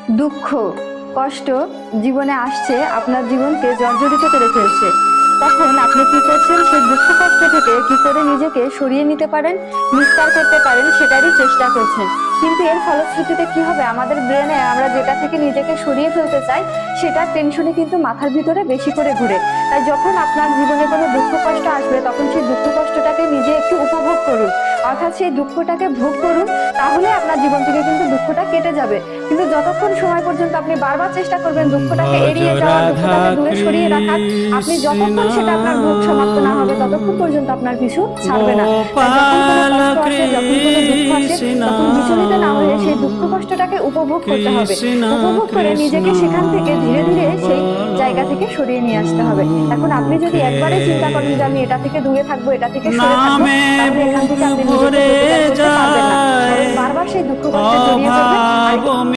দুঃখ, কষ্ট জীবনে আসছে, আপনার জীবনকে জর্জরিত করে ফেলছে। তখন আপনি কি করছেন? সেই দুঃখ কষ্ট থেকে কি করে নিজেকে সরিয়ে নিতে পারেন, নিস্তার করতে পারেন, সেটারই চেষ্টা করছেন। কিন্তু এর ফলশ্রুতিতে কি হবে? আমাদের ব্রেনে আমরা যেটা থেকে নিজেকে সরিয়ে ফেলতে চাই, সেটা টেনশনে কিন্তু মাথার ভিতরে বেশি করে ঘুরে। তাই যখন আপনার জীবনে কোনো দুঃখ কষ্ট আসবে, তখন সেই দুঃখ কষ্টটাকে নিজে একটু উপভোগ করুন, অর্থাৎ সেই দুঃখটাকে ভোগ করুন। তাহলে আপনার জীবন থেকে কিন্তু দুঃখটা কেটে যাবে। কিন্তু যতক্ষণ সময় পর্যন্ত আপনি বারবার চেষ্টা করবেন দুঃখটাকে এড়িয়ে যাওয়ার, দুঃখটাকে দূরে সরিয়ে রাখার, আপনি যতক্ষণ সেটা আপনার ভোগ সমাপ্ত না হবে ততক্ষণ পর্যন্ত আপনার পিছু ছাড়বে না। তাই যখন কোনো কষ্ট আসে, যখন কোনো দুঃখ আসে, তখন বিচলিত না হয়ে সেই দুঃখ কষ্টটাকে উপভোগ করতে হবে। উপভোগ করে নিজেকে সেখান থেকে ধীরে ধীরে সেই জায়গা থেকে সরিয়ে নিয়ে আসতে হবে। এখন আপনি যদি একবারে চিন্তা করেন যে আমি এটা থেকে দূরে থাকবো, এটা থেকে সরে থাকবো, তাহলে এখান থেকে আপনি নিজেকে প্রতিকার করতে পারবেন না। বারবার সেই দুঃখ কষ্টে জড়িয়ে পড়বেন আর